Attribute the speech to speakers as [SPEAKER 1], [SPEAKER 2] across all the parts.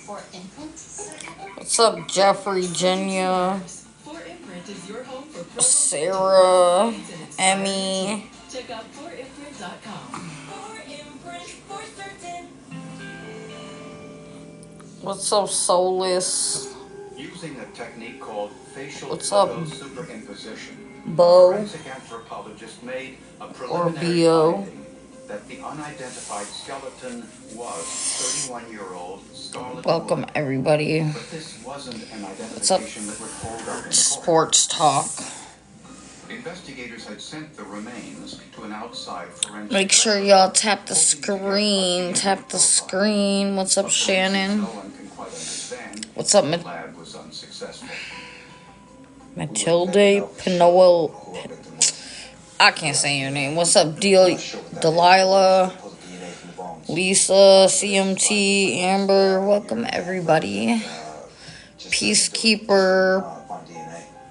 [SPEAKER 1] What's up, Jeffrey, Jenya, Sarah, Emmy? What's up, Soulless?
[SPEAKER 2] Using a technique called facial
[SPEAKER 1] What's up,
[SPEAKER 2] superimposition,
[SPEAKER 1] Bo?
[SPEAKER 2] forensic anthropologist made a
[SPEAKER 1] Or
[SPEAKER 2] preliminary
[SPEAKER 1] Bo?
[SPEAKER 2] finding that the unidentified skeleton was 31-year-old Scarlett
[SPEAKER 1] Welcome,
[SPEAKER 2] Wood.
[SPEAKER 1] everybody.
[SPEAKER 2] But this wasn't an
[SPEAKER 1] What's up,
[SPEAKER 2] identification that would hold up in court.
[SPEAKER 1] Sports Talk?
[SPEAKER 2] Investigators had sent the remains to an outside forensic
[SPEAKER 1] Make sure y'all tap the screen. Tap the screen. What's up, Shannon?
[SPEAKER 2] No one can quite understand.
[SPEAKER 1] What's up,
[SPEAKER 2] The lab was unsuccessful.
[SPEAKER 1] Matilde Pinowell? I can't say your name. What's up, Delilah? Lisa, CMT, Amber? Welcome, everybody. Peacekeeper.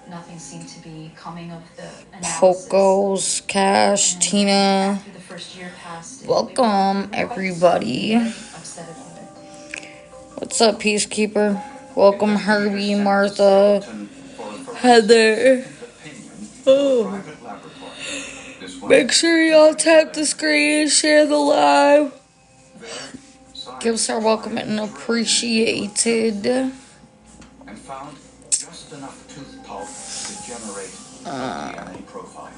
[SPEAKER 3] Nothing seemed to be coming of the analysis.
[SPEAKER 1] Pocos, Cash, Tina.
[SPEAKER 3] After the first year passed,
[SPEAKER 1] Welcome, everybody.
[SPEAKER 3] upset about it.
[SPEAKER 1] What's up, Peacekeeper? Welcome, Herbie, Martha, Heather. Oh. Make sure y'all tap the screen and share the live. Give us our welcome and appreciated.
[SPEAKER 2] And found just enough tooth pulp to generate a DNA profile.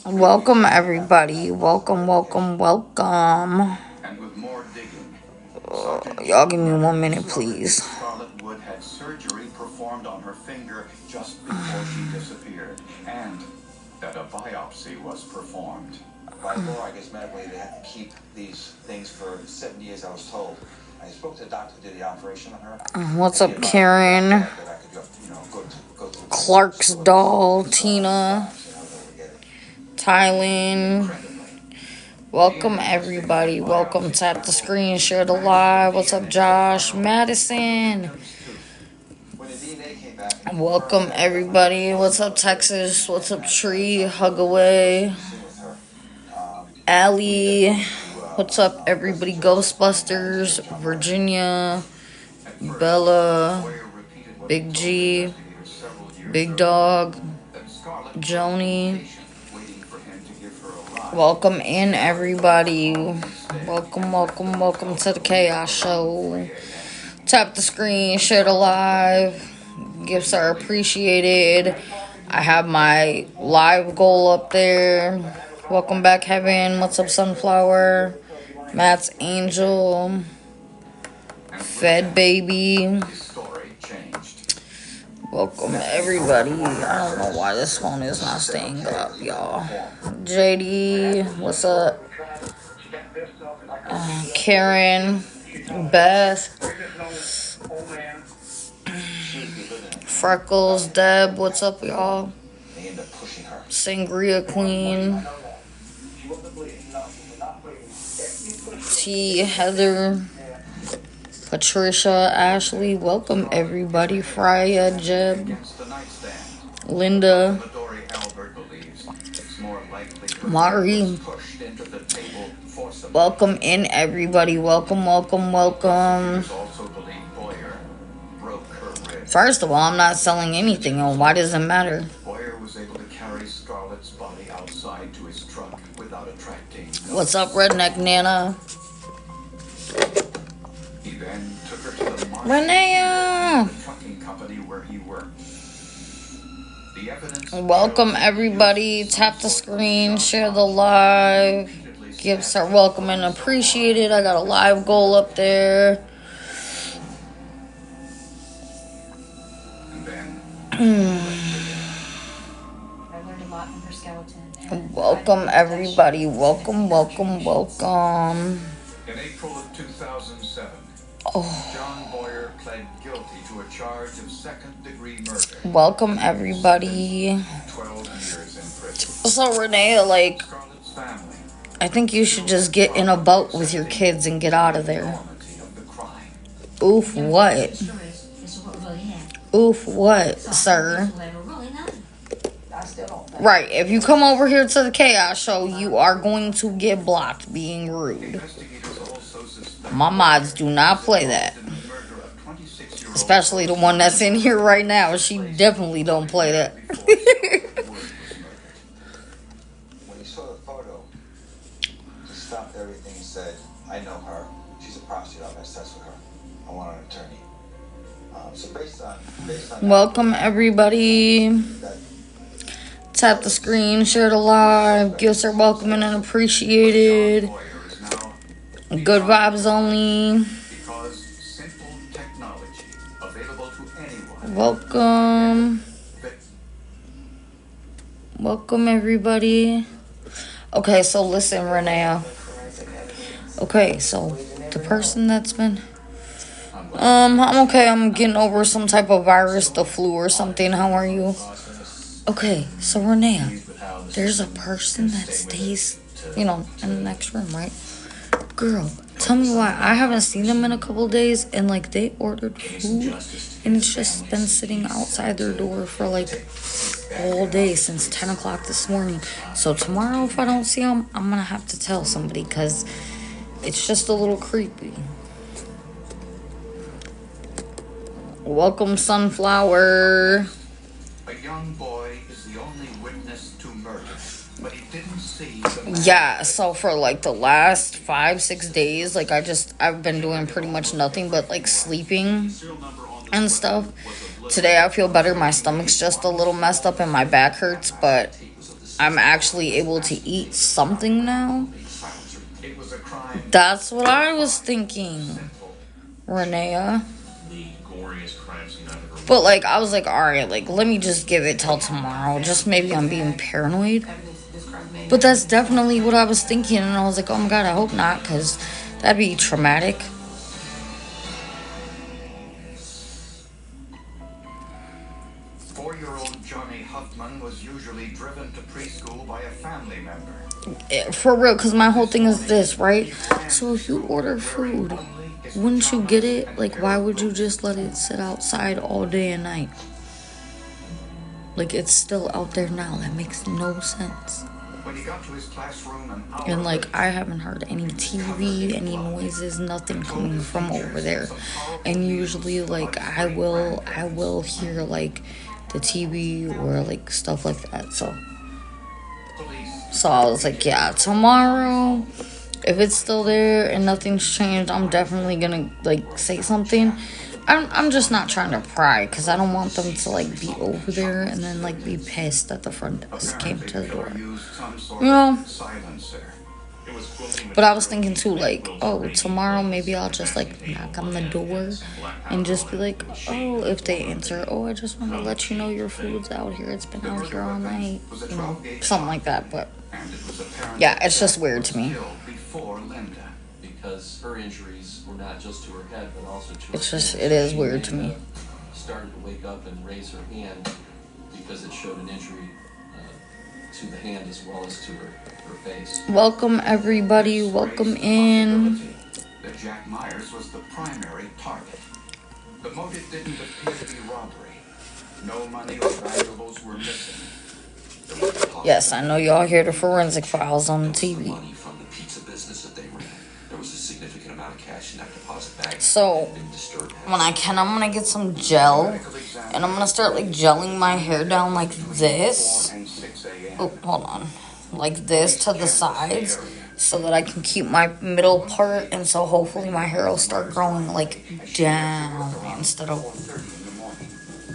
[SPEAKER 1] Welcome, everybody. Welcome, welcome, welcome.
[SPEAKER 2] And with more digging,
[SPEAKER 1] Y'all give me 1 minute, please.
[SPEAKER 2] Scarlett Wood had surgery performed on her finger just before she disappeared, and that a biopsy was performed.
[SPEAKER 4] By law, I guess medically, they have to keep these things for 7 years, I was told. I spoke to the doctor who did the operation on her.
[SPEAKER 1] What's up, Karen?
[SPEAKER 4] That I could go to
[SPEAKER 1] Clark's doll, Tina, Thailand. Welcome, everybody. Welcome. Tap the screen, share the live. What's up, Josh? Madison.
[SPEAKER 4] When the DNA came back,
[SPEAKER 1] Welcome, everybody. What's up, Texas? What's up, Tree? Hug away.
[SPEAKER 4] with her,
[SPEAKER 1] Allie. What's up, everybody? Ghostbusters, Virginia, Bella, Big G, Big Dog, Joni. Welcome in, everybody. Welcome, welcome, welcome to the Chaos Show. Tap the screen, share the live. Gifts are appreciated. I have my live goal up there. Welcome back, Heaven. What's up, Sunflower? Matt's Angel. Fed Baby. Welcome, everybody. I don't know why this phone is not staying up, y'all. JD, what's up? Karen, Beth, Freckles, Deb, what's up, y'all?
[SPEAKER 4] they end up pushing her.
[SPEAKER 1] Sangria Queen, T, Heather, Patricia, Ashley, welcome everybody. Freya, Jeb, Linda, Mari, welcome in everybody. Welcome, welcome, welcome. First of all, I'm not selling anything. Why does it matter?
[SPEAKER 2] Boyer was able to carry Scarlett's body outside to his truck without attracting.
[SPEAKER 1] What's up, Redneck Nana?
[SPEAKER 2] He then took her to the
[SPEAKER 1] Renea!
[SPEAKER 2] trucking company where he worked. The evidence
[SPEAKER 1] Welcome everybody. Tap the screen, share the live. Gifts are welcome and appreciated. I got a live goal up there.
[SPEAKER 3] I learned a lot from her skeleton. And
[SPEAKER 1] Welcome everybody. Welcome, welcome, welcome.
[SPEAKER 2] In April of 2007,
[SPEAKER 1] Oh,
[SPEAKER 2] John Boyer pled guilty to a charge of second-degree murder.
[SPEAKER 1] welcome everybody.
[SPEAKER 2] 12 years in prison.
[SPEAKER 1] So Renee, like,
[SPEAKER 2] Scarlett's family,
[SPEAKER 1] I think you should just get in a boat with your kids and get out of there.
[SPEAKER 2] enormity of the crime.
[SPEAKER 1] Oof, what? Oof, what, sir? Right, if you come over here to the Chaos Show, you are going to get blocked being rude.
[SPEAKER 2] Investigators also suspect
[SPEAKER 1] My mods do not play that. Especially the one that's in here right now. She definitely don't play that.
[SPEAKER 4] When he saw the photo, he stopped everything and said, I know her. She's a prostitute. I'll have sex with her. I want an attorney. So based on
[SPEAKER 1] Welcome everybody.
[SPEAKER 4] that,
[SPEAKER 1] Tap the screen, share the live. Gifts are welcome and appreciated. Good vibes only.
[SPEAKER 2] Because simple technology available to anyone.
[SPEAKER 1] Welcome. Welcome everybody. Okay, so listen, Renea. Okay, so the person that's been I'm okay. I'm getting over some type of virus, the flu or something. How are you? Okay, so Renea, there's a person that stays, in the next room, right? Girl, tell me why I haven't seen them in a couple days, and like they ordered food, and it's just been sitting outside their door for like all day since 10 o'clock this morning. So tomorrow, if I don't see them, I'm gonna have to tell somebody because it's just a little creepy. Welcome, Sunflower.
[SPEAKER 2] A young boy is the only witness to murder, but he didn't see the man.
[SPEAKER 1] Yeah, so for like the last 5-6 days, like I've been doing pretty much nothing but like sleeping and stuff. Today I feel better. My stomach's just a little messed up and my back hurts, but I'm actually able to eat something now.
[SPEAKER 2] It was a crime.
[SPEAKER 1] That's what I was thinking, Renea. But like I was like, alright, like let me just give it till tomorrow. Just maybe I'm being paranoid. But that's definitely what I was thinking, and I was like, oh my god, I hope not, because that'd be traumatic.
[SPEAKER 2] Four-year-old Johnny Huffman was usually driven to preschool by a family member.
[SPEAKER 1] For real, because my whole thing is this, right? So if you order food, wouldn't you get it? Like, why would you just let it sit outside all day and night? Like, it's still out there now. That makes no sense.
[SPEAKER 2] When he got to his classroom an hour
[SPEAKER 1] And, like,
[SPEAKER 2] later,
[SPEAKER 1] I haven't heard any TV, any noises, nothing coming from over there. And usually, like, I will hear, like, the TV or, like, stuff like that. So I was like, yeah, tomorrow, if it's still there and nothing's changed, I'm definitely gonna like say something. I'm just not trying to pry because I don't want them to like be over there and then like be pissed that the front desk came to the door.
[SPEAKER 2] silencer.
[SPEAKER 1] But I was thinking too, like, oh, tomorrow maybe I'll just like knock on the door and just be like, oh, if they answer, oh, I just want to let you know your food's out here. It's been out here all night, something like that. But yeah, it's just weird to me.
[SPEAKER 2] Before Linda.
[SPEAKER 5] Because her injuries were not just to her head, but also to her
[SPEAKER 1] It's just,
[SPEAKER 5] hands.
[SPEAKER 1] it is weird to me.
[SPEAKER 5] Started to wake up and raise her hand because it showed an injury to the hand as well as to her face.
[SPEAKER 1] Welcome everybody, welcome in.
[SPEAKER 2] That Jack Myers was the primary target. The motive didn't appear to be robbery. No money or valuables were missing.
[SPEAKER 1] Yes, I know y'all hear the forensic files on the TV.
[SPEAKER 5] Money from the pizza business that they ran. There was a significant amount of cash in that deposit bag.
[SPEAKER 1] So when I can, I'm gonna get some gel and I'm gonna start like gelling my hair down like this. Oh, hold on. Like this to the sides so that I can keep my middle part, and so hopefully my hair will start growing like down instead of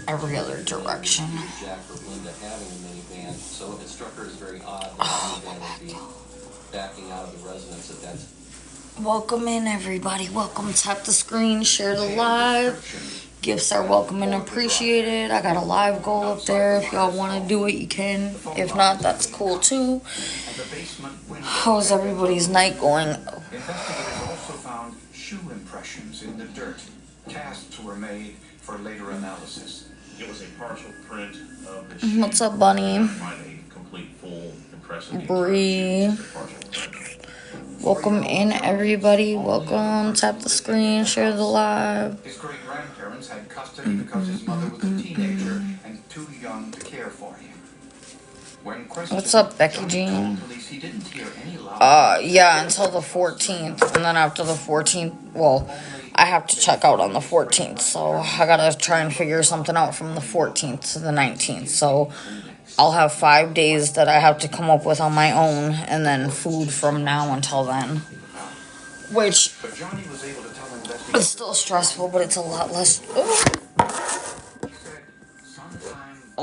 [SPEAKER 1] every other direction.
[SPEAKER 5] Jack or Linda having a minivan, so it struck her as very odd that the minivan would be backing out of the residence at that time.
[SPEAKER 1] Welcome in everybody. Welcome. Tap the screen, share the live. Gifts are welcome and appreciated. I got a live goal up there. If y'all want to do it, you can. If not, that's cool too. How's everybody's night going?
[SPEAKER 2] Investigators also found shoe impressions in the dirt. Casts were made for later analysis.
[SPEAKER 6] It was a partial print of the shoe.
[SPEAKER 1] What's up, Bunny?
[SPEAKER 6] Find a complete full impression.
[SPEAKER 1] Bree. Welcome in everybody. Welcome. Tap the screen, share the live.
[SPEAKER 2] His great-grandparents had custody because his mother was a teenager and too young to care for him. When
[SPEAKER 1] What's up, Becky Jean?
[SPEAKER 2] told police he didn't hear any loud
[SPEAKER 1] Yeah, until the 14th. And then after the 14th, well, I have to check out on the 14th, so I gotta try and figure something out from the 14th to the 19th. So I'll have 5 days that I have to come up with on my own, and then food from now until then. Which
[SPEAKER 2] But Johnny was able to tell
[SPEAKER 1] it's
[SPEAKER 2] investigators
[SPEAKER 1] still stressful, but it's a lot less.
[SPEAKER 2] he said sometime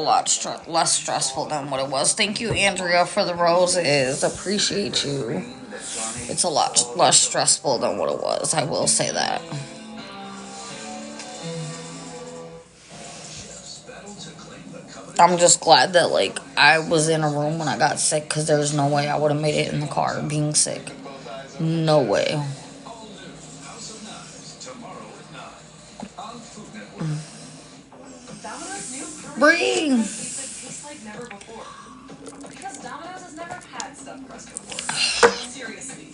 [SPEAKER 1] Less stressful than what it was. Thank you, Andrea, for the roses. Appreciate you.
[SPEAKER 2] that Johnny
[SPEAKER 1] It's a lot less stressful than what it was. I will say that. I'm just glad that, like, I was in a room when I got sick, because there's no way I would have made it in the car being sick. No way.
[SPEAKER 3] Domino's new
[SPEAKER 1] Brie.
[SPEAKER 3] pizza tastes like never before. Because Domino's has never had stuffed crust before. Seriously.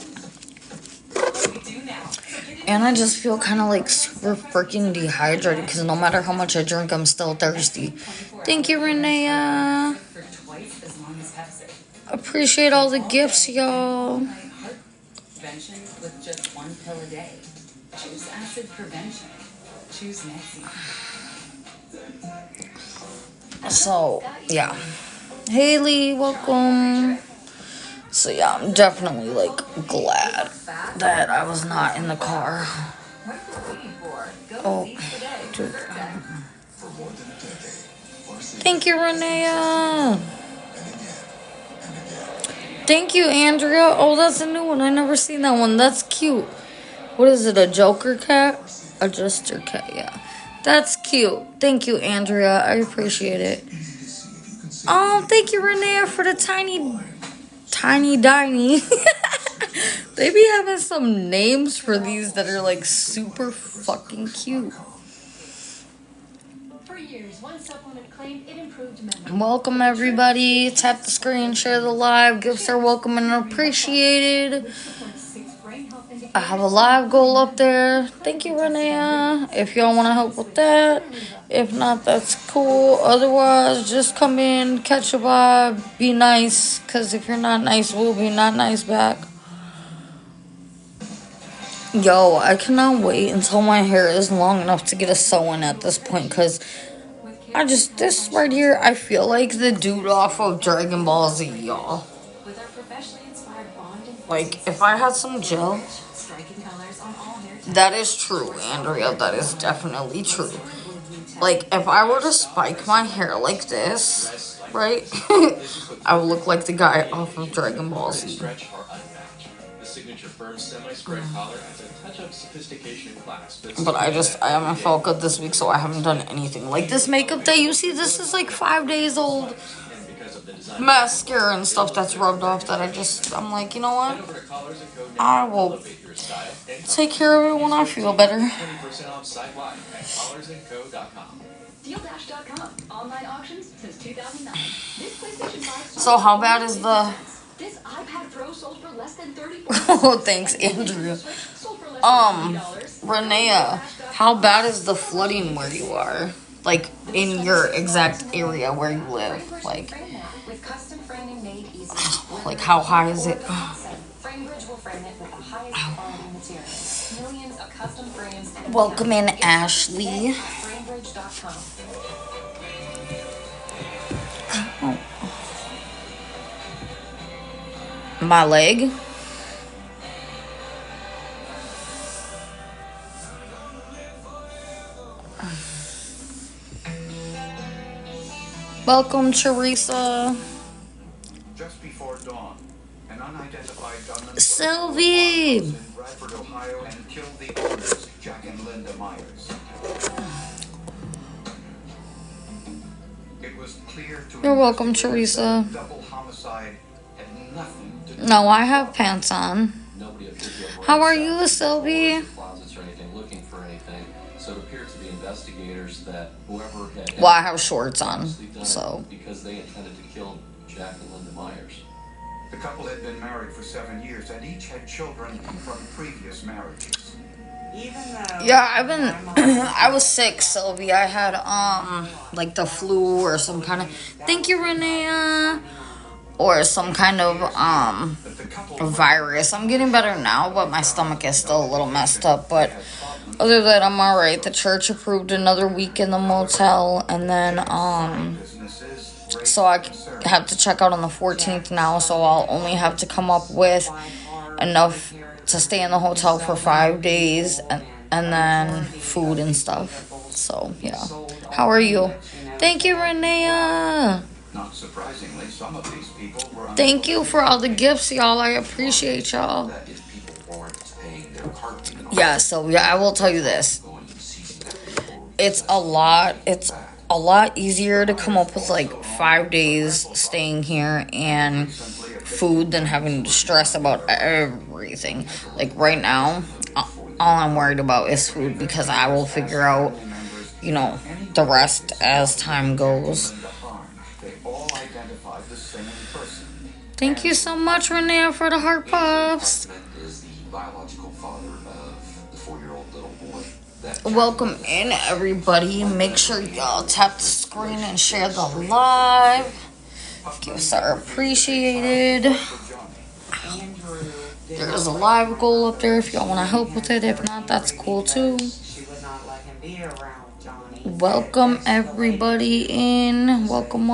[SPEAKER 3] We do now. So get it
[SPEAKER 1] And I just feel kind of like super freaking dehydrated, because no matter how much I drink, I'm still thirsty. Thank you, Renee.
[SPEAKER 3] for twice as long as Pepsi.
[SPEAKER 1] Appreciate all the gifts, y'all.
[SPEAKER 3] Heart prevention with just 1 pill a day. Choose acid prevention. Choose Nexium.
[SPEAKER 1] So, yeah. Haley, welcome. So, yeah, I'm definitely, like, glad that I was not in the car.
[SPEAKER 3] What are you waiting for? Go
[SPEAKER 1] Oh,
[SPEAKER 3] see today.
[SPEAKER 1] dude.
[SPEAKER 4] For more than a decade, Marcy
[SPEAKER 1] Thank you, Renee.
[SPEAKER 4] and again.
[SPEAKER 1] Thank you, Andrea. Oh, that's a new one. I never seen that one. That's cute. What is it, a Joker cat? A Jester cat, yeah. That's cute. Thank you, Andrea. I appreciate it. Oh, thank you, Renee, for the tiny diny. They be having some names for these that are, like, super fucking cute.
[SPEAKER 7] For years, one supplement claimed it improved memory.
[SPEAKER 1] Welcome, everybody. Tap the screen, share the live. Gifts are welcome and appreciated.
[SPEAKER 7] Supports 6 brain health indicators.
[SPEAKER 1] I have a live goal up there. Thank you, Renee. If y'all want to help with that. If not, that's cool. Otherwise, just come in, catch a vibe, be nice. Because if you're not nice, we'll be not nice back. Yo, I cannot wait until my hair is long enough to get a sew-in at this point. Because this right here, I feel like the dude off of Dragon Ball Z, y'all.
[SPEAKER 3] With our professionally inspired bond and
[SPEAKER 1] Like, if I had some gel,
[SPEAKER 3] striking colors on all hair types.
[SPEAKER 1] that is true, Andrea. That is definitely true. Like, if I were to spike my hair like this, right? I would look like the guy off of Dragon Ball Z.
[SPEAKER 5] Stretch are unmatched. The signature firm semi-spread collar adds a touch of sophistication and class.
[SPEAKER 1] But I haven't felt good this week, so I haven't done anything. Like, this makeup that you see, this is like 5 days old.
[SPEAKER 5] And because of the design,
[SPEAKER 1] Mascara and stuff that's rubbed off that I'm like, you know what?
[SPEAKER 5] over to Collars & Co.
[SPEAKER 1] I
[SPEAKER 5] now.
[SPEAKER 1] will
[SPEAKER 5] Elevate your style and
[SPEAKER 1] take care of it when I feel better.
[SPEAKER 5] 20% off site-wide at collarsandco.com.
[SPEAKER 7] DealDash.com. Online auctions since 2009. This PlayStation 5 sold
[SPEAKER 1] So how
[SPEAKER 7] for
[SPEAKER 1] bad is the...
[SPEAKER 7] This iPad Pro sold for less than $30.
[SPEAKER 1] Oh, thanks, Andrea.
[SPEAKER 7] Sold for less than $30.
[SPEAKER 1] Renea, how bad is the flooding where you are? Like, in your exact area where you live? Like,
[SPEAKER 3] With custom framing made easy.
[SPEAKER 1] like how high is it?
[SPEAKER 3] FrameBridge will frame it with the highest quality materials. Millions of custom frames. And
[SPEAKER 1] Welcome in, Ashley.
[SPEAKER 3] FrameBridge.com.
[SPEAKER 1] My leg? Welcome, Teresa.
[SPEAKER 2] just before dawn, an unidentified gunman
[SPEAKER 1] Sylvie.
[SPEAKER 2] in Bradford, Ohio, and killed the owners, Jack and Linda Myers. It was clear to
[SPEAKER 1] You're welcome,
[SPEAKER 2] investigators
[SPEAKER 1] Teresa.
[SPEAKER 2] that double homicide had nothing to do.
[SPEAKER 1] No, I have pants on.
[SPEAKER 5] Nobody appeared to have
[SPEAKER 1] How are
[SPEAKER 5] ransacked
[SPEAKER 1] you, Sylvie?
[SPEAKER 5] closets or anything, looking for anything. So it appeared to the investigators that whoever had
[SPEAKER 1] Well, I have shorts on,
[SPEAKER 5] honestly done it
[SPEAKER 1] so.
[SPEAKER 5] because they intended to kill Jack and Linda Myers.
[SPEAKER 2] The couple had been married for 7 years and each had children from previous marriages.
[SPEAKER 1] Yeah, I've been. I was sick, Sylvie. I had like the flu or some kind of. Thank you, Renee. Or some kind of
[SPEAKER 2] But the couple
[SPEAKER 1] virus. I'm getting better now, but my stomach is still a little messed up. But Other than that, I'm alright. The church approved another week in the motel, and then, so I have to check out on the 14th now, so I'll only have to come up with enough to stay in the hotel for 5 days, and then food and stuff. So, yeah. How are you? Thank you, Renea.
[SPEAKER 2] Not surprisingly, some of these people were
[SPEAKER 1] Thank you for all the gifts, y'all. I appreciate y'all.
[SPEAKER 5] That if people weren't paying their car payment on
[SPEAKER 1] Yeah, so yeah, I will tell you this. It's a lot easier to come up with like 5 days staying here and food than having to stress about everything. Like right now, all I'm worried about is food because I will figure out, you know, the rest as time goes.
[SPEAKER 2] They all identified the same person.
[SPEAKER 1] Thank you so much, Renee, for the heart pops.
[SPEAKER 5] is the biological father of the 4-year-old little boy. That
[SPEAKER 1] Welcome in, everybody. Make sure y'all tap the screen and share the live. Gifts are appreciated. There's a live goal up there if y'all want to help with it. If not, that's cool too. Welcome everybody in. Welcome.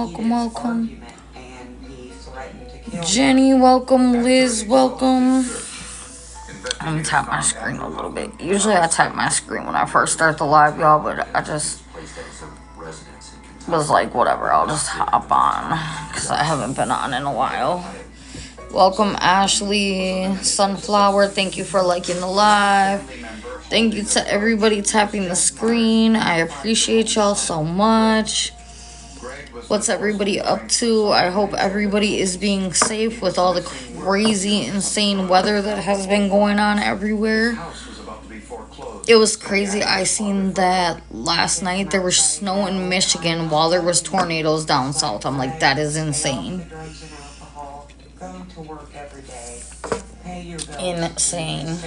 [SPEAKER 1] Jenny, welcome. Liz, welcome. I'm gonna tap my screen a little bit. Usually I tap my screen when I first start the live, y'all, but I just was like, whatever, I'll just hop on because I haven't been on in a while. Welcome, Ashley, Sunflower. Thank you for liking the live. Thank you to everybody tapping the screen. I appreciate y'all so much. What's everybody up to? I hope everybody is being safe with all the crazy, insane weather that has been going on everywhere. It was crazy. I seen that last night. There was snow in Michigan while there was tornadoes down south. I'm like, that is insane. Insane.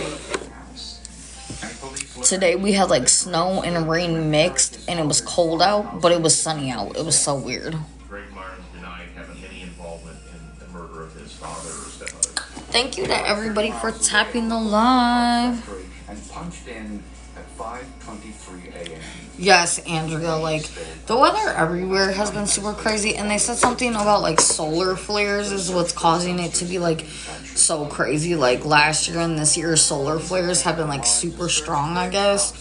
[SPEAKER 1] Today we had like snow and rain mixed, and it was cold out, but it was sunny out. It was so weird.
[SPEAKER 6] Greg Myers denied having any involvement in the murder of his father or stepmother.
[SPEAKER 1] Thank you to everybody for tapping the live.
[SPEAKER 2] And punched in at 5:23 a.m.
[SPEAKER 1] Yes, Andrea, like, the weather everywhere has been super crazy, and they said something about, like, solar flares is what's causing it to be, like, so crazy. Like, last year and this year, solar flares have been, like, super strong, I guess.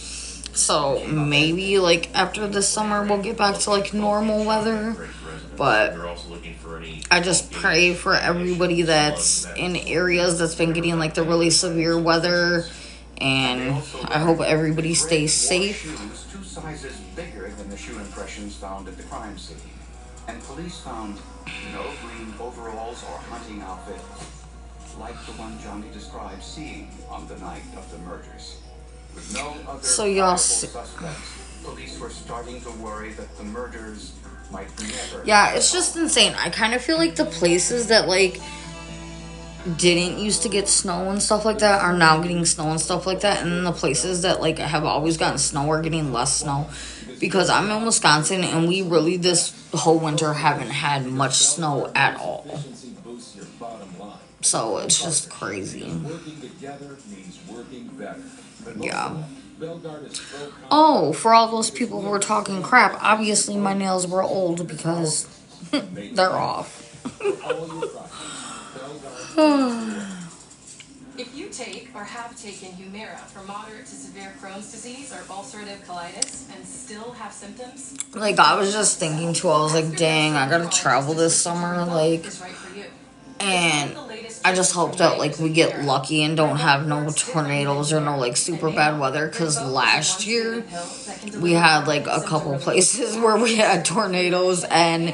[SPEAKER 1] So, maybe, like, after this summer, we'll get back to, like, normal weather. But
[SPEAKER 6] They're also looking for any
[SPEAKER 1] I just pray for everybody that's in areas that's been getting, like, the really severe weather, and I hope everybody stays safe.
[SPEAKER 2] Shoes 2 sizes bigger than the shoe impressions found at the crime scene. And police found no green overalls or hunting outfit like the one Johnny described seeing on the night of the murders. With no other
[SPEAKER 1] So y'all
[SPEAKER 2] suspects, police were starting to worry that the murders might never...
[SPEAKER 1] Yeah, it's just insane. I kind of feel like the places that, like, didn't used to get snow and stuff like that are now getting snow and stuff like that, and then the places that, like, have always gotten snow are getting less snow, because I'm in Wisconsin and we really this whole winter haven't had much snow at all, so it's just crazy. Yeah. Oh, for all those people who were talking crap, obviously my nails were old because they're off.
[SPEAKER 3] If you take or have taken Humira for moderate to severe Crohn's disease or ulcerative colitis and still have symptoms,
[SPEAKER 1] Like, I was just thinking too, I was like, dang, I gotta travel this summer, like,
[SPEAKER 3] is right for you.
[SPEAKER 1] and I just hope that, like, we get lucky and don't have no tornadoes or no, like, super bad weather, because last year we had, like, a couple places where we had tornadoes, and,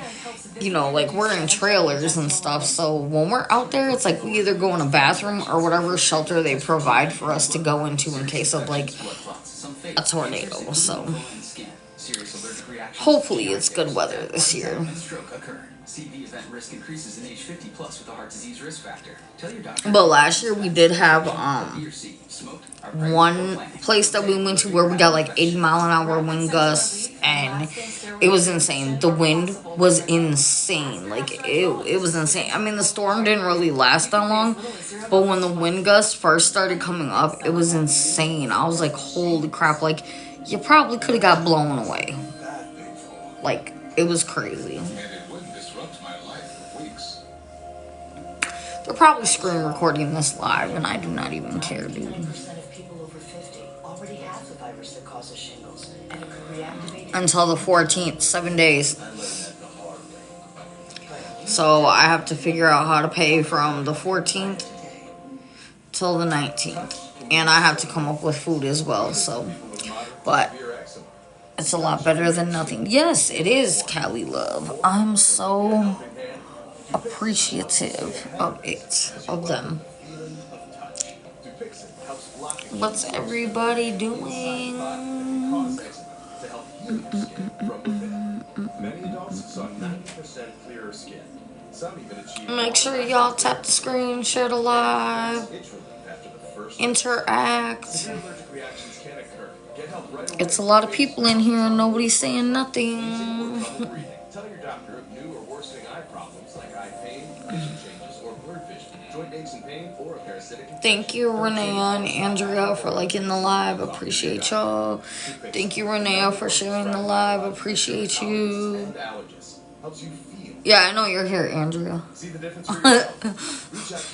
[SPEAKER 1] you know, like, we're in trailers and stuff, so when we're out there, it's like we either go in a bathroom or whatever shelter they provide for us to go into in case of, like, a tornado. So hopefully it's good weather this year.
[SPEAKER 8] CV event risk increases in age 50 plus with the heart disease risk factor. Tell your doctor.
[SPEAKER 1] But last year we did have
[SPEAKER 8] B or C. Smoked. Our
[SPEAKER 1] one place that we went to where we got like 80-mile-an-hour wind gusts, and it was insane. The wind was insane. Like it was insane. I mean, the storm didn't really last that long, but when the wind gusts first started coming up, it was insane. I was like, holy crap, like you probably could have got blown away. Like, it was crazy.
[SPEAKER 9] And it wouldn't disrupt my life for weeks.
[SPEAKER 1] They're probably screen recording this live, and I do not even care, dude.
[SPEAKER 10] 90% of people over 50 already have the virus that causes shingles, and it could reactivate
[SPEAKER 1] Until the 14th, 7 days. So I have to figure out how to pay from the 14th till the 19th. And I have to come up with food as well, so. But it's a lot better than nothing. Yes, it is, Cali Love. I'm so appreciative of it, of them. What's everybody doing? Make sure y'all tap the screen, share the live, interact. It's a lot of people in here and nobody's saying nothing.
[SPEAKER 11] Tell your doctor of new or worsening eye problems like eye pain, vision changes, or blurred vision, joint aches and pain, or a parasitic infection.
[SPEAKER 1] Thank you, Renee and Andrea, for liking the live. Appreciate y'all. Thank you, Renee, for sharing the live. Appreciate you. Yeah, I know you're here, Andrea.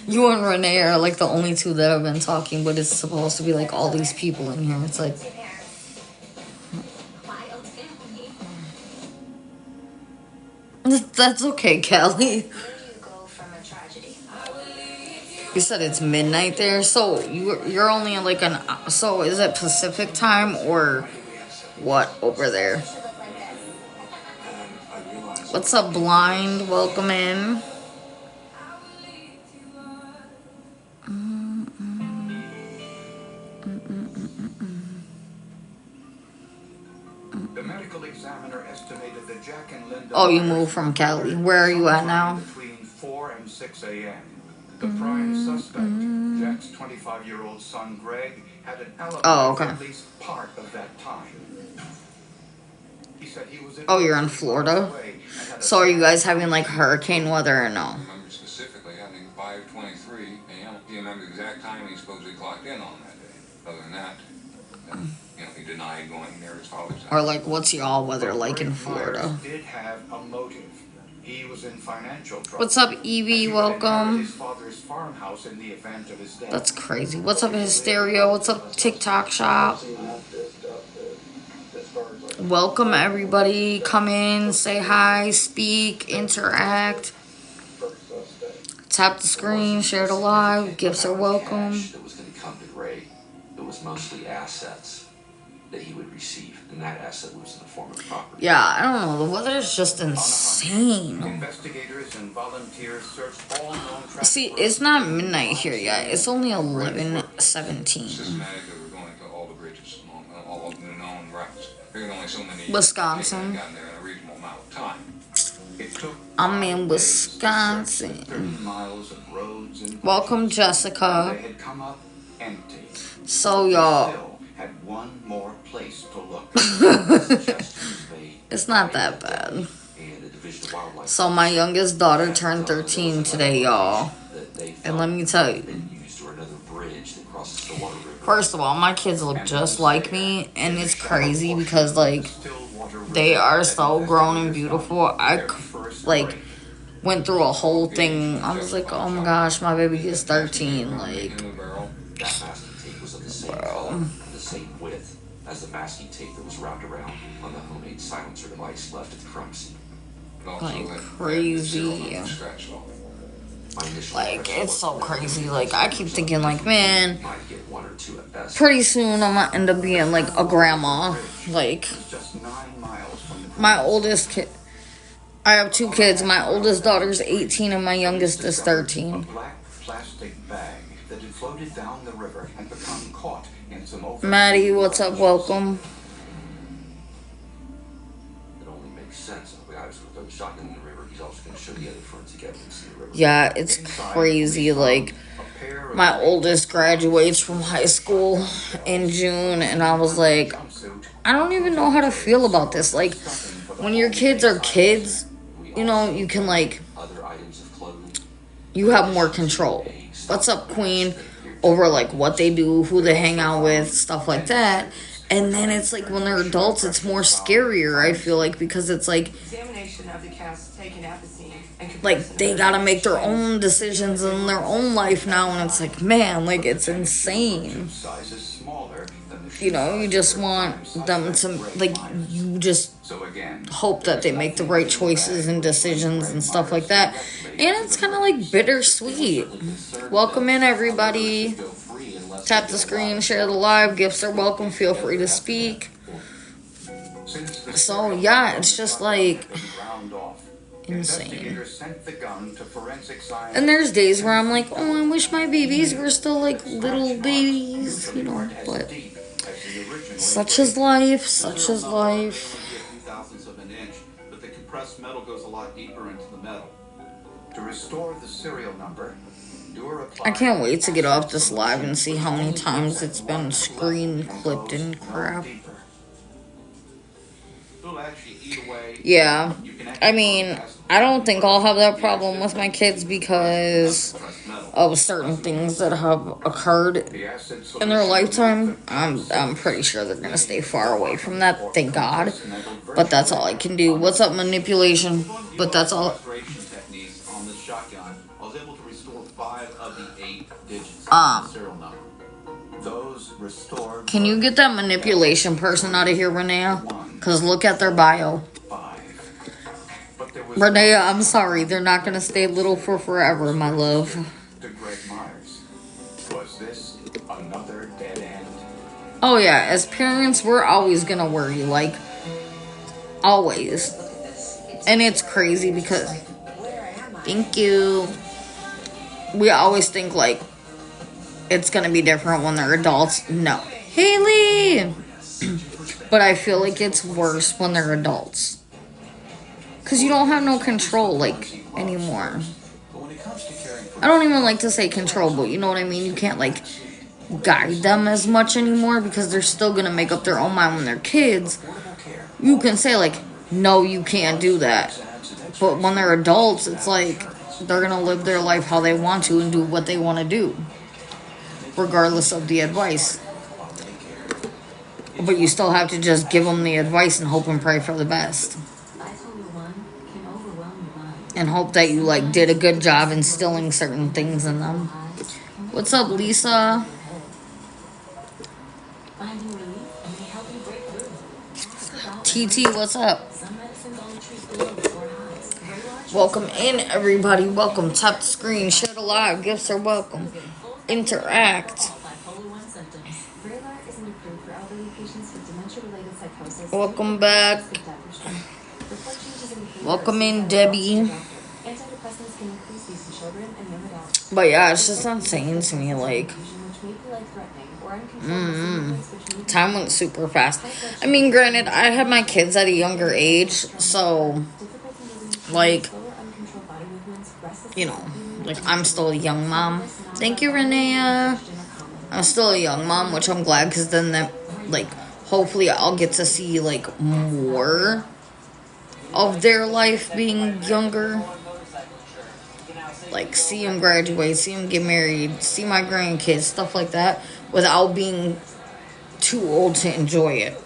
[SPEAKER 1] You and Renee are like the only two that have been talking, but it's supposed to be like all these people in here. It's like... That's okay, Callie. You said it's midnight there, so you're only like an... So is it Pacific time or what over there? What's up, Blind? Welcome in.
[SPEAKER 2] The medical examiner estimated that Jack and Linda...
[SPEAKER 1] Oh, you moved from Cali. Where are you at now?
[SPEAKER 2] Between 4 and 6 a.m. The prime suspect, Jack's 25-year-old son Greg, had an alibi for at least part of that time. He said he was in...
[SPEAKER 1] Oh, you're in Florida? So are you guys having like hurricane weather or no?
[SPEAKER 9] I remember specifically having 5:23 a.m. He remembered the exact time he supposedly clocked in on that day. Other than that, he denied going there as far as...
[SPEAKER 1] Or like, what's y'all weather like in Florida?
[SPEAKER 2] Did have a motive. He was in financial trouble.
[SPEAKER 1] What's up, Evie? Welcome.
[SPEAKER 2] His father's farmhouse in the event of his death.
[SPEAKER 1] That's crazy. What's up, Hysteria? What's up, TikTok Shop? Welcome, everybody. Come in, say hi, speak, interact. Tap the screen, share the live. Gifts are welcome.
[SPEAKER 12] That was going to come to Greg. It was mostly assets that he would receive, and that asset was in the form of property.
[SPEAKER 1] Yeah, I don't know. The weather is just insane.
[SPEAKER 2] Investigators and volunteers searched all known traffic.
[SPEAKER 1] See, it's not midnight here yet. It's only 11:17.
[SPEAKER 9] Systematically, we're going to all the bridges, all of the known routes. There's only so many...
[SPEAKER 1] Wisconsin.
[SPEAKER 9] Gotten there in a reasonable amount of time.
[SPEAKER 1] I'm in Wisconsin.
[SPEAKER 2] 30 miles of roads and
[SPEAKER 1] Welcome, Jessica.
[SPEAKER 2] they had come up empty.
[SPEAKER 1] So, y'all...
[SPEAKER 2] Still had one more place to look.
[SPEAKER 1] It's not that bad. So my youngest daughter turned 13 today, y'all. And let me tell you. First of all, my kids look just like me. And it's crazy because, like, they are so grown and beautiful. I, like, went through a whole thing. I was like, oh my gosh, my baby is 13. Like, bro.
[SPEAKER 12] Same width as the masking tape that was wrapped around on the homemade silencer device left at the crime scene.
[SPEAKER 1] Like crazy. Like, it's so crazy. Like, I keep thinking, like, man, pretty soon I'm gonna end up being like a grandma. Like, my oldest kid, I have 2 kids. My oldest daughter's 18 and my youngest is 13.
[SPEAKER 2] A black plastic bag that had floated down the river and become caught in some over...
[SPEAKER 1] Maddie, what's up? Welcome.
[SPEAKER 12] It only makes sense. The guy was with a shotgun in the river. He's also going to show the other forensic evidence in the river.
[SPEAKER 1] Yeah, it's crazy. Like, my oldest graduates from high school in June, and I was like, I don't even know how to feel about this. Like, when your kids are kids, you know, you can, like,
[SPEAKER 12] Other items of clothing.
[SPEAKER 1] you have more control. What's up, Queen? Over, like, what they do, who they hang out with, stuff like that. And then it's like when they're adults, it's more scarier, I feel like, because it's like,
[SPEAKER 10] Examination of the cast taken at the scene.
[SPEAKER 1] like, they gotta make their own decisions in their own life now, and it's like, man, like, it's insane. You know, you just want them to, like, you just hope that they make the right choices and decisions and stuff like that. And it's kind of like bittersweet. Welcome in, everybody. Tap the screen, share the live, gifts are welcome, feel free to speak. So, yeah, it's just like insane. And there's days where I'm like, oh, I wish my babies were still like little babies, you know, but such is life, such is life.
[SPEAKER 2] Thousandths of an inch, but the compressed metal goes a lot deeper into the metal. To restore the serial number,
[SPEAKER 1] I can't wait to get off this live and see how many times it's been screen clipped and crap. Yeah, I mean, I don't think I'll have that problem with my kids because of certain things that have occurred in their lifetime. I'm pretty sure they're gonna stay far away from that, thank God. But that's all I can do. What's up, manipulation? But that's all. Can you get that manipulation person out of here, Renea? Because look at their bio. Renea, I'm sorry. They're not going to stay little for forever, my love. Oh, yeah. As parents, we're always going to worry. Like, always. And it's crazy because... Thank you. We always think, like, it's going to be different when they're adults. No. Haley! But I feel like it's worse when they're adults. Because you don't have no control, like, anymore. I don't even like to say control, but you know what I mean? You can't, like, guide them as much anymore because they're still going to make up their own mind when they're kids. You can say, like, no, you can't do that. But when they're adults, it's like they're going to live their life how they want to and do what they want to do, regardless of the advice. But you still have to just give them the advice and hope and pray for the best. And hope that you, like, did a good job instilling certain things in them. What's up, Lisa? TT, what's up? Welcome in, everybody. Welcome. Tap the screen. Share the live. Gifts are welcome. Interact. Welcome back. Welcome in, Debbie. But yeah, it's just insane to me, like, time went super fast. I mean, granted, I had my kids at a younger age, so, like, you know, like, I'm still a young mom. Thank you, Renea. I'm still a young mom, which I'm glad, because then that, like, hopefully I'll get to see, like, more of their life being younger. Like, see them graduate, see them get married, see my grandkids, stuff like that, without being too old to enjoy it.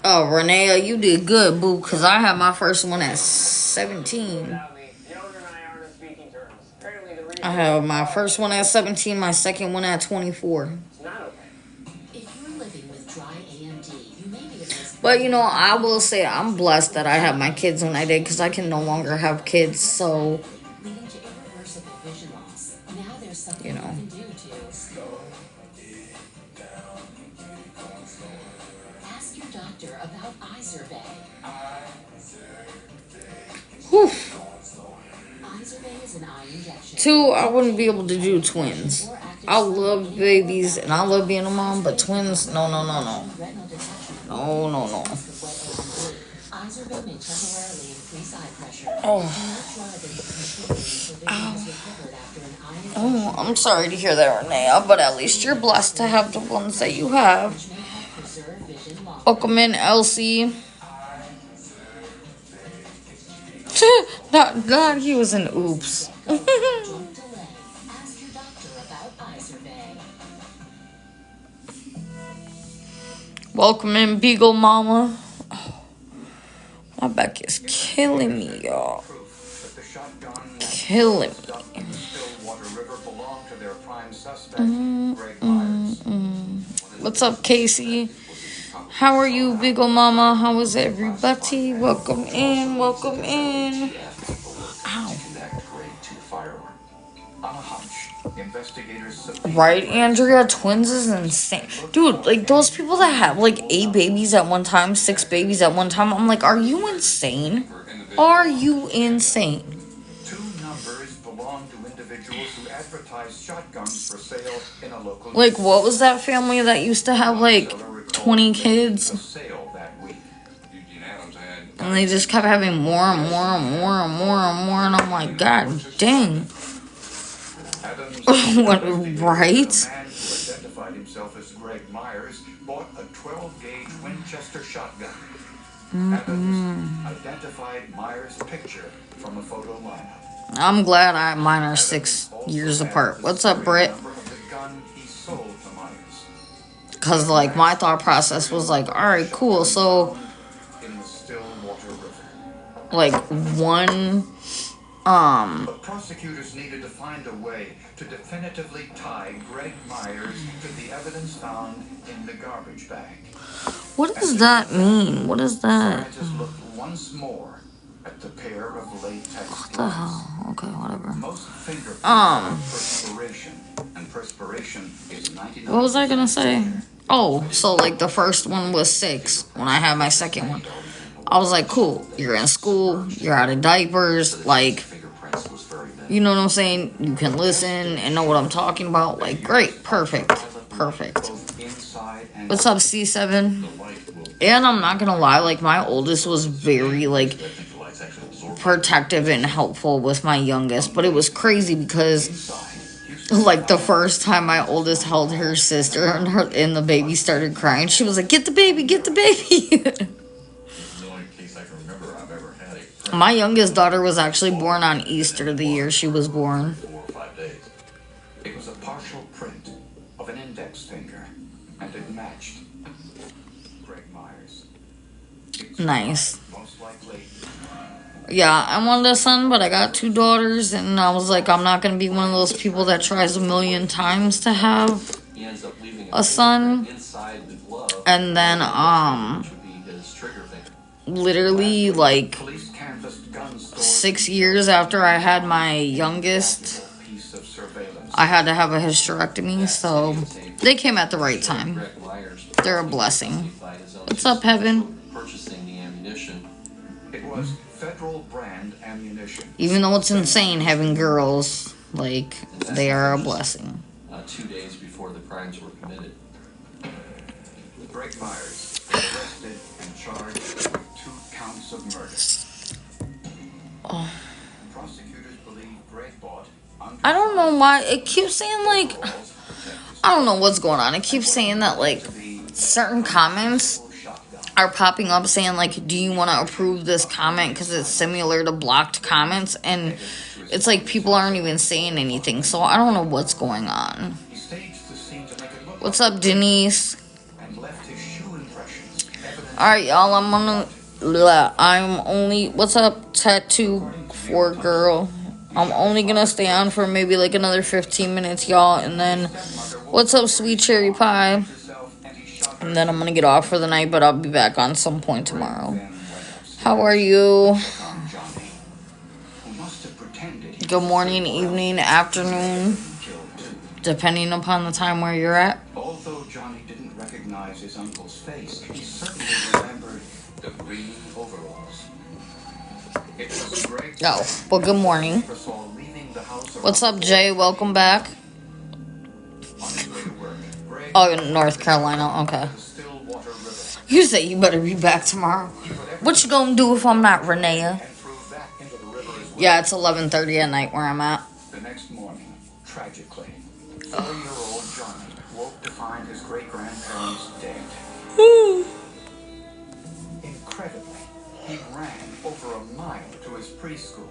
[SPEAKER 1] Oh, Renea, you did good, boo, because I had my first one at 17. I have my first one at 17, my second one at 24. But, you know, I will say I'm blessed that I had my kids when I did, because I can no longer have kids, so, you know. Whew. 2, I wouldn't be able to do twins. I love babies and I love being a mom, but twins, no. No, no, no.
[SPEAKER 10] Izervay may temporarily increase eye pressure.
[SPEAKER 1] Oh.
[SPEAKER 10] Do not drive into completely until vision is recovered after an eye
[SPEAKER 1] Oh, I'm sorry to hear that, Renee, but at least you're blessed to have the ones that you have.
[SPEAKER 10] which may help preserve vision longer.
[SPEAKER 1] Welcome in, Elsie. Not he was an oops.
[SPEAKER 10] Don't delay. Ask your doctor about Izervay.
[SPEAKER 1] Welcome in, Beagle Mama. Oh, my back is killing me, y'all.
[SPEAKER 2] Proof that the shotgun
[SPEAKER 1] Killing me.
[SPEAKER 2] stuck in the Stillwater River belonged to their prime suspect, Greg Myers.
[SPEAKER 1] What's up, Casey? How are you, Beagle Mama? How is everybody? Welcome in, welcome in. Ow.
[SPEAKER 12] Connect Greg to the firearm.
[SPEAKER 2] On a hunch, investigators subpoenaed
[SPEAKER 1] Right, Andrea? Twins is insane. Dude, like, those people that have, like, 8 babies at one time, 6 babies at one time, I'm like, are you insane? Are you insane?
[SPEAKER 2] two numbers belonged to individuals who advertised shotguns for sale in a local
[SPEAKER 1] Like, what was that family that used to have, like, 20 kids?
[SPEAKER 2] sale that week.
[SPEAKER 9] Eugene Adams had
[SPEAKER 1] And they just kept having more and more and more and more and more, and I'm like, God dang.
[SPEAKER 2] Adams,
[SPEAKER 1] What,
[SPEAKER 2] investigated
[SPEAKER 1] right?
[SPEAKER 2] that a man who identified himself as Greg Myers bought a 12-gauge Winchester shotgun. Adams identified Myers' picture from a photo lineup.
[SPEAKER 1] I'm glad mine are 6 years apart. What's up, Britt?
[SPEAKER 2] Number of the gun he sold to Myers.
[SPEAKER 1] Because, like, my thought process was like, alright, cool, so,
[SPEAKER 2] In the Stillwater River.
[SPEAKER 1] like, one,
[SPEAKER 2] But prosecutors needed to find a way to definitively tie Greg Myers to the evidence found in the garbage bag.
[SPEAKER 1] what does that mean? What is that?
[SPEAKER 2] Scientists looked once more at the pair of latex
[SPEAKER 1] What the
[SPEAKER 2] gloves.
[SPEAKER 1] hell? Okay, whatever.
[SPEAKER 2] Most fingerprints are perspiration, and perspiration is 99%.
[SPEAKER 1] What was I gonna say? Oh, so, like, the first one was 6 when I had my second one. I was like, cool, you're in school, you're out of diapers, like,
[SPEAKER 12] Fingerprints was very minimal.
[SPEAKER 1] you know what I'm saying? You can listen and know what I'm talking about. Like, great, perfect, perfect.
[SPEAKER 2] Both inside and
[SPEAKER 1] What's up, C7? And I'm not gonna lie, like, my oldest was very, like, protective and helpful with my youngest, but it was crazy because, like, the first time my oldest held her sister and the baby started crying, she was like, get the baby, get the baby.
[SPEAKER 6] The only case I can remember I've ever had a
[SPEAKER 1] My youngest daughter was actually born on Easter, the year she was born.
[SPEAKER 6] 4 or 5 days.
[SPEAKER 2] it was a partial print of an index finger, and it matched Greg Myers. It's
[SPEAKER 1] Nice.
[SPEAKER 2] most likely
[SPEAKER 1] Yeah, I wanted a son, but I got 2 daughters, and I was like, I'm not gonna be one of those people that tries a million times to have
[SPEAKER 5] He ends up leaving
[SPEAKER 1] a son.
[SPEAKER 5] inside the glove,
[SPEAKER 1] And then,
[SPEAKER 5] which would be his trigger finger.
[SPEAKER 1] literally, like,
[SPEAKER 2] police canvassed gun stores.
[SPEAKER 1] 6 years after I had my youngest,
[SPEAKER 2] Piece of surveillance.
[SPEAKER 1] I had to have a hysterectomy, so they came at the right time.
[SPEAKER 5] Greg Myers,
[SPEAKER 1] They're a blessing.
[SPEAKER 5] by his own
[SPEAKER 1] What's up, Heaven?
[SPEAKER 5] purchasing the ammunition.
[SPEAKER 2] It was federal brand ammunition.
[SPEAKER 1] Even though it's insane having girls, like, they are a blessing.
[SPEAKER 5] 2 days before the crimes were committed.
[SPEAKER 2] Greg Myers was arrested and charged with 2 counts of murder.
[SPEAKER 1] Oh.
[SPEAKER 2] Prosecutors believe Greg bought
[SPEAKER 1] I don't know why it keeps saying, like, I don't know what's going on. It keeps saying that, like, certain comments are popping up saying, like, do you want to approve this comment because it's similar to blocked comments? And it's like people aren't even saying anything, so I don't know what's going on.
[SPEAKER 2] He staged the scene to make it look
[SPEAKER 1] What's up, Denise?
[SPEAKER 2] and left his shoe impressions.
[SPEAKER 1] Alright, y'all, I'm only, what's up, Tattoo 4 Girl? I'm only gonna stay on for maybe like another 15 minutes, y'all, and then, what's up, Sweet Cherry Pie? And then I'm gonna get off for the night, but I'll be back on some point tomorrow. How are you?
[SPEAKER 2] Johnny, who must have pretended he
[SPEAKER 1] Good morning, evening, afternoon,
[SPEAKER 2] killed too.
[SPEAKER 1] depending upon the time where you're at.
[SPEAKER 2] Although Johnny didn't recognize his uncle's face, he certainly remembered the green overalls. It was Greg
[SPEAKER 1] Oh, well, good morning.
[SPEAKER 2] saw leaving the house
[SPEAKER 1] What's up, Jay? Welcome back.
[SPEAKER 2] on his way to work. Greg
[SPEAKER 1] Oh, in North Carolina, okay.
[SPEAKER 2] the Stillwater River.
[SPEAKER 1] You say you better be back tomorrow. What you gonna do if I'm not Renee?
[SPEAKER 2] And threw that into the river as well.
[SPEAKER 1] Yeah, it's 11:30 at night where I'm at.
[SPEAKER 2] The next morning, tragically, 4-year-old Johnny woke to find his great-grandparents dead. Incredibly, he ran over a mile to his preschool.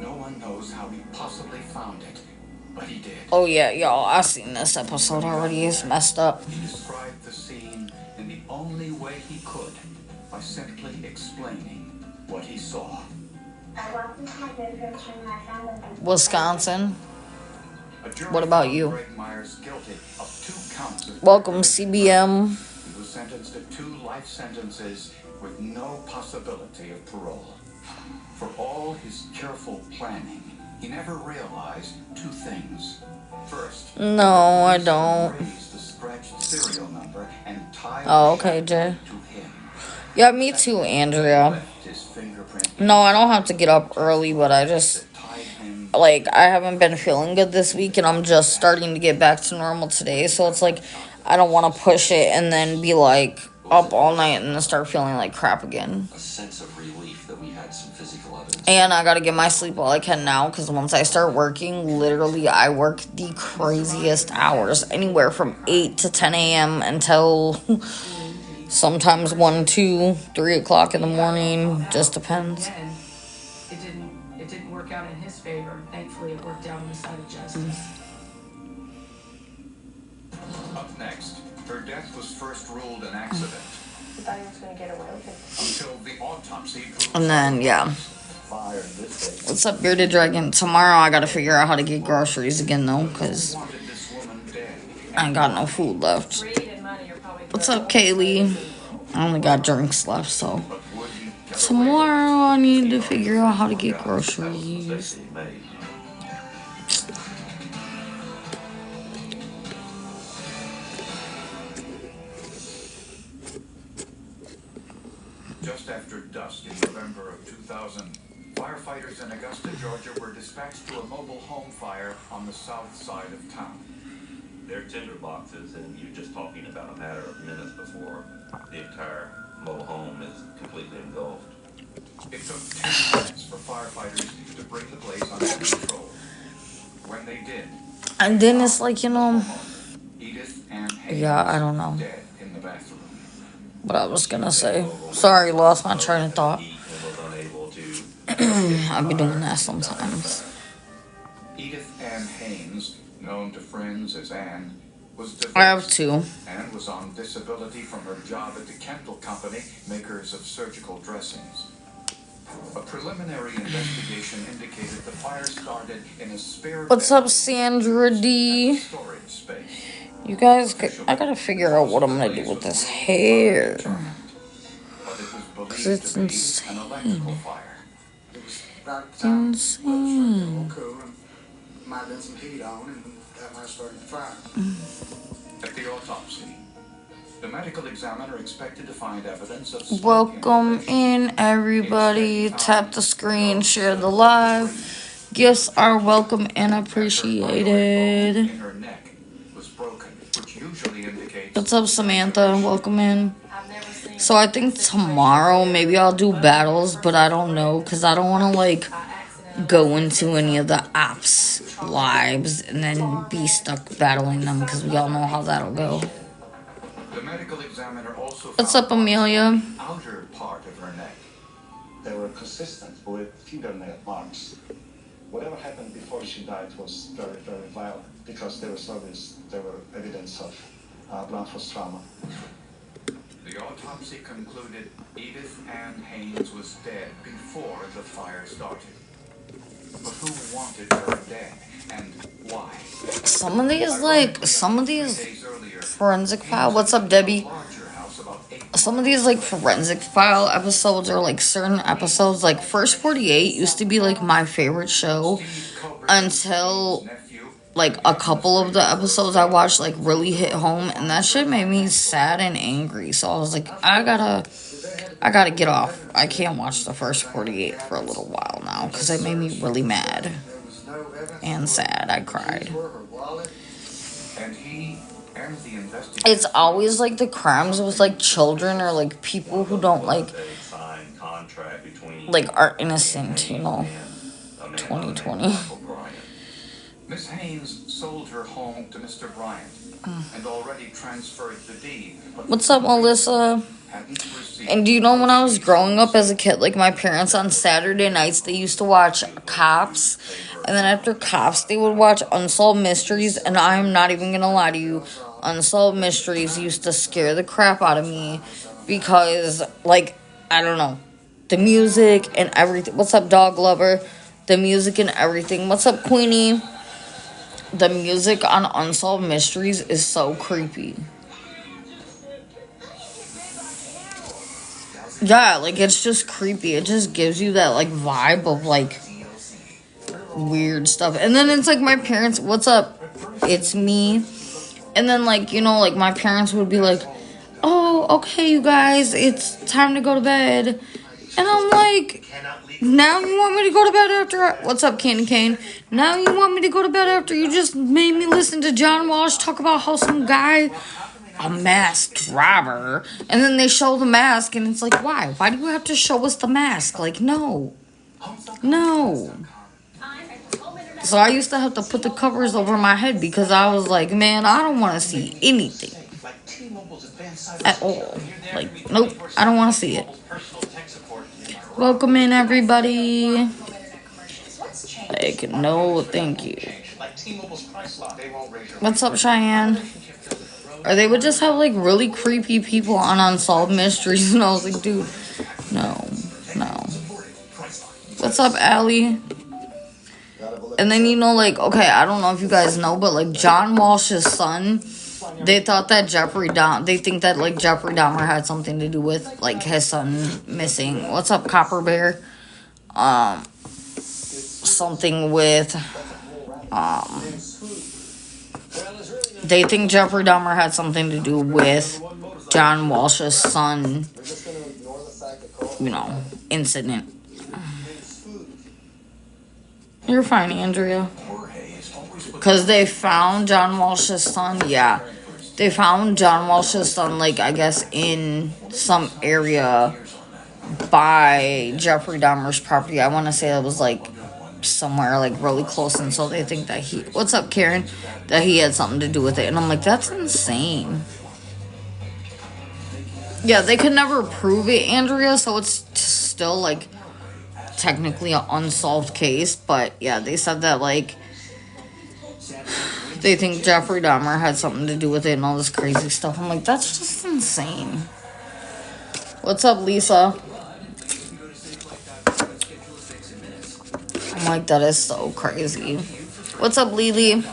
[SPEAKER 2] No one knows how he possibly found it, but he did.
[SPEAKER 1] Oh yeah, y'all, I seen this episode already. It's messed up.
[SPEAKER 2] He described the scene in the only way he could, by simply explaining what he saw.
[SPEAKER 1] Wisconsin.
[SPEAKER 2] A jury
[SPEAKER 1] What about
[SPEAKER 2] found
[SPEAKER 1] you?
[SPEAKER 2] Greg Myers guilty of 2 counts of
[SPEAKER 1] Welcome, CBM.
[SPEAKER 2] He was sentenced to 2 life sentences with no possibility of parole. For all his careful planning, he never realized 2 things. First,
[SPEAKER 1] No, I don't.
[SPEAKER 2] raised the scratched serial number and tied
[SPEAKER 1] Oh,
[SPEAKER 2] the
[SPEAKER 1] okay,
[SPEAKER 2] shot
[SPEAKER 1] Jay.
[SPEAKER 2] to him.
[SPEAKER 1] Yeah, me too, Andrea.
[SPEAKER 2] Left his fingerprint
[SPEAKER 1] No, I don't have to get up early, but I just,
[SPEAKER 2] that tied him.
[SPEAKER 1] like, I haven't been feeling good this week, and I'm just starting to get back to normal today, so it's like, I don't want to push it and then be, like, up all night and then start feeling like crap again.
[SPEAKER 12] A sense of relief that we had some physical evidence.
[SPEAKER 1] And I gotta get my sleep while I can now, because once I start working, literally, I work the craziest hours, anywhere from 8 to 10 a.m. until sometimes 1, 2, 3 o'clock in the morning, just depends.
[SPEAKER 3] Again, it didn't work out in his favor. Thankfully, it worked out on the side of justice.
[SPEAKER 2] Up next, her death was first ruled an accident
[SPEAKER 10] You thought he was going to get away with it?
[SPEAKER 2] until the autopsy proved
[SPEAKER 1] And then, yeah.
[SPEAKER 4] Fire in this case.
[SPEAKER 1] What's up, Bearded Dragon? Tomorrow I gotta figure out how to get groceries again, though, because
[SPEAKER 2] wanted this woman dead.
[SPEAKER 1] I ain't got no food left.
[SPEAKER 3] Greed and money are probably
[SPEAKER 1] What's up, Kaylee? I only got drinks left, so.
[SPEAKER 2] But would he get
[SPEAKER 1] Tomorrow I need to figure out how to get groceries.
[SPEAKER 2] Just after dusk in November of 2000, firefighters in Augusta, Georgia were dispatched to a mobile home fire on the south side of town.
[SPEAKER 6] They're tinder boxes, and you're just talking about a matter of minutes before the entire mobile home is completely engulfed.
[SPEAKER 2] It took 10 minutes for firefighters to bring the blaze under control. When they did,
[SPEAKER 1] And then it's like, you know,
[SPEAKER 2] Edith Ann Hayes
[SPEAKER 1] yeah, I don't know
[SPEAKER 2] dead in the bathroom.
[SPEAKER 1] what I was gonna say. Sorry, lost my train of thought.
[SPEAKER 6] He was unable to.
[SPEAKER 1] I be doing that sometimes.
[SPEAKER 2] Edith Ann Haynes, known to friends as Ann, was
[SPEAKER 1] I have
[SPEAKER 2] divorced
[SPEAKER 1] 2.
[SPEAKER 2] and was on disability from her job at the Kental Company, makers of surgical dressings. A preliminary investigation indicated the fire started in a spare
[SPEAKER 1] What's up,
[SPEAKER 2] bedroom
[SPEAKER 1] Sandra D?
[SPEAKER 2] storage space.
[SPEAKER 1] You guys, I gotta figure out what I'm gonna do with this hair.
[SPEAKER 2] But it was
[SPEAKER 1] Cause
[SPEAKER 2] believed
[SPEAKER 1] it's
[SPEAKER 2] to be
[SPEAKER 1] insane.
[SPEAKER 2] an electrical fire.
[SPEAKER 13] It was about the time
[SPEAKER 1] Insane.
[SPEAKER 13] cool and might have been some heat on and that might have started the fire.
[SPEAKER 2] At the autopsy, the medical examiner expected to find evidence of smoke
[SPEAKER 1] Welcome
[SPEAKER 2] inhalation.
[SPEAKER 1] in, everybody. Tap the screen, share the live. Gifts are welcome and appreciated.
[SPEAKER 2] In her neck was broken, which usually indicates
[SPEAKER 1] What's up, Samantha? Welcome in.
[SPEAKER 3] I've never seen
[SPEAKER 1] So I think tomorrow maybe I'll do battles, but I don't know because I don't want to like go into any of the ops lives and then be stuck battling them because we all know how that'll go.
[SPEAKER 2] the medical examiner also
[SPEAKER 1] What's
[SPEAKER 2] found
[SPEAKER 1] up, Amelia?
[SPEAKER 2] the outer part of her neck.
[SPEAKER 4] They were consistent with fingernail marks. Whatever happened before she died was very, very violent because there were evidence of blunt force trauma.
[SPEAKER 2] The autopsy concluded Edith Ann Haynes was dead before the fire started. But who wanted her dead and why?
[SPEAKER 1] Some of these
[SPEAKER 2] Days earlier,
[SPEAKER 1] forensic file. What's up, Debbie?
[SPEAKER 2] larger house about 8
[SPEAKER 1] Some of these forensic file episodes or certain episodes, First 48 used to be my favorite show until
[SPEAKER 2] nephew.
[SPEAKER 1] a couple of the episodes I watched really hit home, and that shit made me sad and angry. So I was like, I gotta get off. I can't watch the First 48 for a little while now because it made me really mad
[SPEAKER 13] There was no evidence
[SPEAKER 1] and sad. I cried.
[SPEAKER 13] her wallet.
[SPEAKER 2] And he and the investigation.
[SPEAKER 1] It's always like the crimes with like children or like people who don't like are innocent, you know. 2020.
[SPEAKER 2] Miss Haynes sold her home to Mr. Bryant and already transferred the deed.
[SPEAKER 1] What's up, Melissa? And do you know when I was growing up as a kid, like my parents on Saturday nights, they used to watch Cops, and then after Cops, they would watch Unsolved Mysteries, and I'm not even gonna lie to you, Unsolved Mysteries used to scare the crap out of me because, like, I don't know, the music and everything. What's up, Dog Lover? The music and everything. What's up, Queenie? The music on Unsolved Mysteries is so creepy. Yeah, like, it's just creepy. It just gives you that, like, vibe of, like, weird stuff. And then it's, like, my parents, what's up? It's me. And then, like, you know, like, my parents would be like, oh, okay, you guys, it's time to go to bed. And I'm like, now you want me to go to bed after what's up, Candy Cane? Now you want me to go to bed after you just made me listen to John Walsh talk about how some guy, a masked robber, and then they show the mask, and it's like, why? Why do you have to show us the mask? Like, no. No. So I used to have to put the covers over my head because I was like, man, I don't want to see anything at all. Like, nope, I don't want to see it. Welcome in, everybody. Like, no, thank you. What's up, Cheyenne? Or they would just have, like, really creepy people on Unsolved Mysteries, and I was like, dude, no. What's up, Allie? And then, you know, like, okay, I don't know if you guys know, but, like, John Walsh's son, they thought that they think that, like, Jeffrey Dahmer had something to do with, like, his son missing. What's up, Copper Bear? Something with, they think Jeffrey Dahmer had something to do with John Walsh's son, you know, incident. You're fine, Andrea. Because they found John Walsh's son, yeah. They found John Walsh's son, like, I guess, in some area by Jeffrey Dahmer's property. I want to say it was, like, somewhere, like, really close. And so they think that what's up, Karen? That he had something to do with it. And I'm like, that's insane. Yeah, they could never prove it, Andrea. So it's still, like, technically an unsolved case. But, yeah, they said that, like, they think Jeffrey Dahmer had something to do with it and all this crazy stuff. I'm like, that's just insane. What's up, Lisa? I'm like, that is so crazy. What's up, Lily?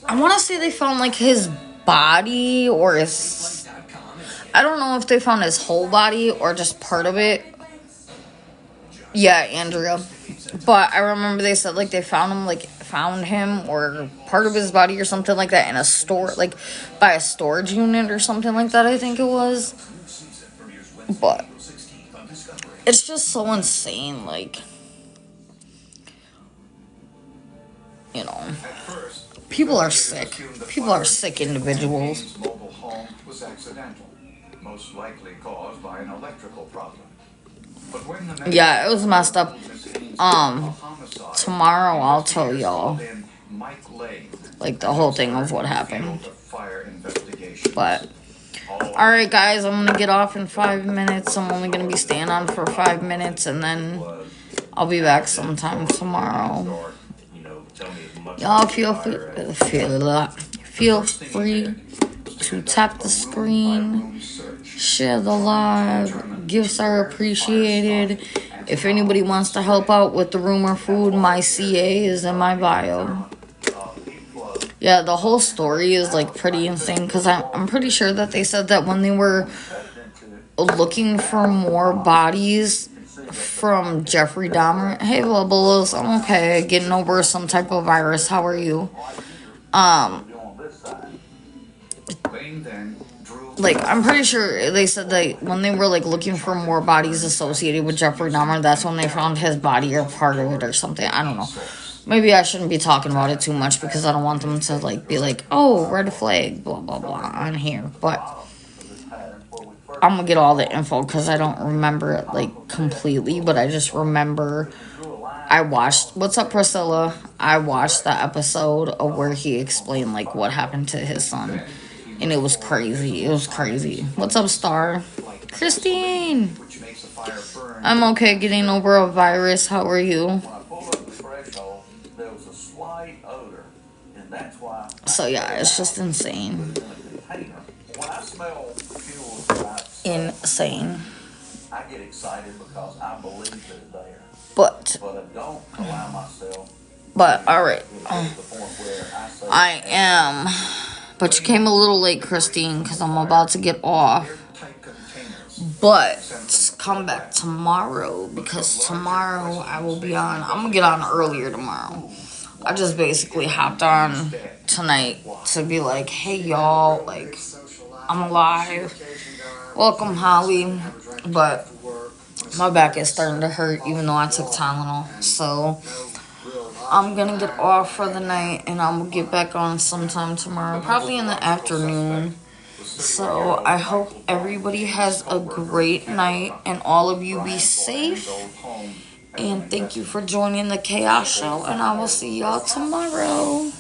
[SPEAKER 1] I want to say they found, like, his body or his... I don't know if they found his whole body or just part of it. Yeah, Andrea. But I remember they said, like, they found him or part of his body or something like that in a store, like, by a storage unit or something like that, I think it was. But it's just so insane, like, you know, people are sick. People are sick individuals.
[SPEAKER 2] Mobile home was accidental, most likely caused by an electrical problem.
[SPEAKER 1] Yeah, it was messed up. Tomorrow I'll tell y'all, like, the whole thing of what happened. But, alright guys, I'm gonna get off in 5 minutes. I'm only gonna be staying on for 5 minutes, and then I'll be back sometime tomorrow. Y'all feel free to tap the screen, share the live. Gifts are appreciated. If anybody wants to help out with the rumor food, my CA is in my bio. Yeah, the whole story is, like, pretty insane, because I'm pretty sure that they said that when they were looking for more bodies from Jeffrey Dahmer. Hey, Bubbles, I'm okay, getting over some type of virus. How are you? Like, I'm pretty sure they said that when they were, like, looking for more bodies associated with Jeffrey Dahmer, that's when they found his body or part of it or something. I don't know. Maybe I shouldn't be talking about it too much because I don't want them to like be like, oh, red flag, blah blah blah on here. But I'm gonna get all the info because I don't remember it like completely, but I just remember I watched. What's up, Priscilla? I watched the episode of where he explained like what happened to his son, and it was crazy. It was crazy. What's up, Star? Christine. I'm okay getting over a virus. How are you? So yeah, it's just insane. Insane.
[SPEAKER 14] I get excited because I believe that it's there.
[SPEAKER 1] But
[SPEAKER 14] I don't allow myself.
[SPEAKER 1] But alright. I am. But you came a little late, Christine, because I'm about to get off. But come back tomorrow because tomorrow I will be on. I'm gonna get on earlier tomorrow. I just basically hopped on tonight to be like, hey y'all, like I'm alive. Welcome, Holly. But my back is starting to hurt even though I took Tylenol. So I'm gonna get off for the night and I'm gonna get back on sometime tomorrow, probably in the afternoon. So I hope everybody has a great night and all of you be safe. And thank you for joining the Chaos Show, and I will see y'all tomorrow.